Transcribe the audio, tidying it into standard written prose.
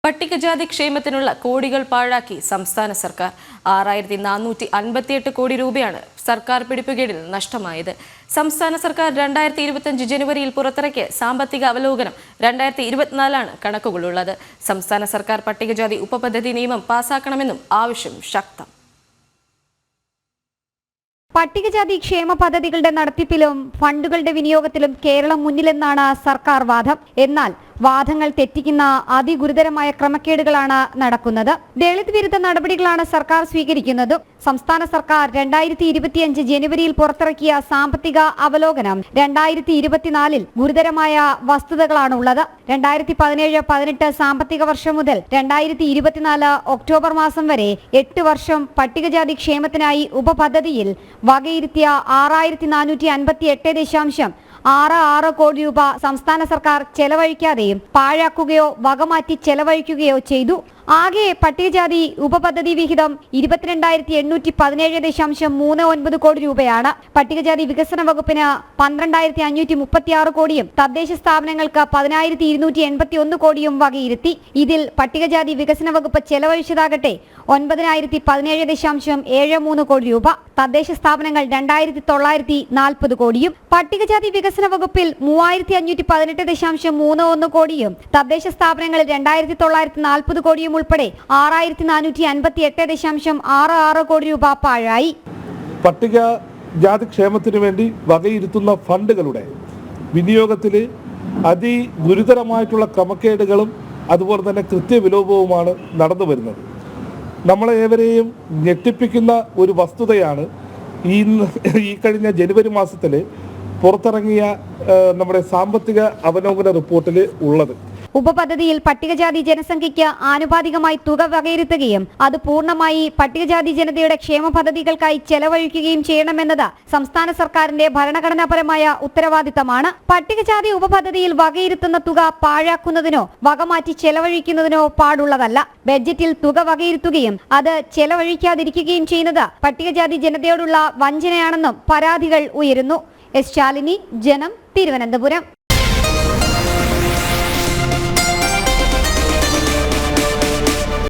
പട്ടികജാതി ക്ഷേമത്തിനുള്ള കോടികൾ പാഴാക്കി സംസ്ഥാന സർക്കാർ 6458 കോടി രൂപയാണ് സർക്കാർ പിടിപ്പുകേടിൽ നഷ്ടമായത്. സംസ്ഥാന സർക്കാർ 2025 ജനുവരിയിൽ പുറത്തിറക്കിയ സാമ്പത്തിക അവലോകനം 2024 കണക്കുകളുള്ളത്. സംസ്ഥാന സർക്കാർ പട്ടികജാതി ഉപപദ്ധതി നിയമം പാസാക്കണമെന്നും ആവശ്യം ശക്തം. പട്ടികജാതി ക്ഷേമ പദ്ധതികളുടെ നടത്തിപ്പിലും ഫണ്ടുകളുടെ വിനിയോഗത്തിലും കേരളം മുന്നിലെന്നാണ് സർക്കാർ വാദം. എന്നാൽ വാദങ്ങൾ തെറ്റിക്കുന്ന അതിഗുരുതരമായ ക്രമക്കേടുകളാണ് നടക്കുന്നത്. ദളിത് വിരുദ്ധ നടപടികളാണ് സർക്കാർ സ്വീകരിക്കുന്നത്. സംസ്ഥാന സർക്കാർ 2025 ജനുവരിയിൽ പുറത്തിറക്കിയ സാമ്പത്തിക അവലോകനം 2024 ഗുരുതരമായ വസ്തുതകളാണുള്ളത്. 2017-18 സാമ്പത്തിക വർഷം മുതൽ 2024 ഒക്ടോബർ മാസം വരെ 8 വർഷം പട്ടികജാതി ക്ഷേമത്തിനായി ഉപപദ്ധതിയിൽ വകയിരുത്തിയ 6458.66 കോടി രൂപ സംസ്ഥാന സർക്കാർ ചെലവഴിക്കാതെയും പാഴാക്കുകയോ വകമാറ്റി ചെലവഴിക്കുകയോ ചെയ്തു. ആകെ പട്ടികജാതി ഉപപദ്ധതി വിഹിതം 22,817.39 കോടി രൂപയാണ്. പട്ടികജാതി വികസന വകുപ്പിന് 12,536 കോടിയും തദ്ദേശ സ്ഥാപനങ്ങൾക്ക് 10,281 കോടിയും വകയിരുത്തി. ഇതിൽ പട്ടികജാതി വികസന വകുപ്പ് ചെലവഴിച്ചതാകട്ടെ 9,017.73 കോടി രൂപ, തദ്ദേശ സ്ഥാപനങ്ങൾ 2,940 കോടിയും, പട്ടികജാതി വികസന വകുപ്പിൽ 3,518.31 കോടിയും, തദ്ദേശ സ്ഥാപനങ്ങളിൽ 2,940 കോടിയും ഉൾപ്പെടെ 6,458.66 കോടി രൂപ പാഴായി. പട്ടികജാതി ക്ഷേമത്തിനു വേണ്ടി വകയിരുത്തുന്ന ഫണ്ടുകളുടെ വിനിയോഗത്തിൽ അതിഗുരുതരമായിട്ടുള്ള ക്രമക്കേടുകളും അതുപോലെ തന്നെ കൃത്യവിലോപവുമാണ് നടന്നു വരുന്നത്. നമ്മളെ ഏവരെയും ഞെട്ടിപ്പിക്കുന്ന ഒരു വസ്തുതയാണ് ഈ കഴിഞ്ഞ ജനുവരി മാസത്തിൽ പുറത്തിറങ്ങിയ നമ്മുടെ സാമ്പത്തിക അവലോകന റിപ്പോർട്ടിൽ ഉള്ളത്. ഉപപദ്ധതിയിൽ പട്ടികജാതി ജനസംഖ്യയ്ക്ക് ആനുപാതികമായി തുക വകയിരുത്തുകയും അത് പൂർണ്ണമായി പട്ടികജാതി ജനതയുടെ ക്ഷേമ പദ്ധതികൾക്കായി ചെലവഴിക്കുകയും ചെയ്യണമെന്നത് സംസ്ഥാന സർക്കാരിന്റെ ഭരണഘടനാപരമായ ഉത്തരവാദിത്തമാണ്. പട്ടികജാതി ഉപപദ്ധതിയിൽ വകയിരുത്തുന്ന തുക പാഴാക്കുന്നതിനോ വകമാറ്റി ചെലവഴിക്കുന്നതിനോ പാടുള്ളതല്ല. ബഡ്ജറ്റിൽ തുക വകയിരുത്തുകയും അത് ചെലവഴിക്കാതിരിക്കുകയും ചെയ്യുന്നത് പട്ടികജാതി ജനതയോടുള്ള വഞ്ചനയാണെന്നും പരാതികൾ ഉയരുന്നു. എസ് ശാലിനി, ജനം, തിരുവനന്തപുരം.